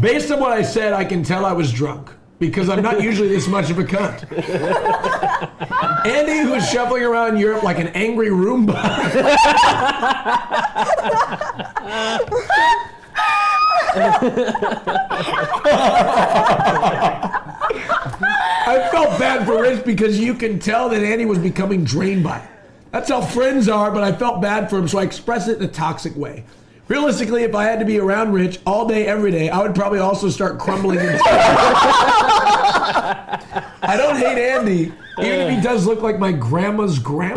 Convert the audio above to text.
Based on what I said, I can tell I was drunk because I'm not usually this much of a cunt. Andy, who's shuffling around Europe like an angry Roomba. I felt bad for Rich because you can tell that Andy was becoming drained by it. That's how friends are, but I felt bad for him, so I expressed it in a toxic way. Realistically, if I had to be around Rich all day, every day, I would probably also start crumbling into I don't hate Andy, even if he does look like my grandma's grandma.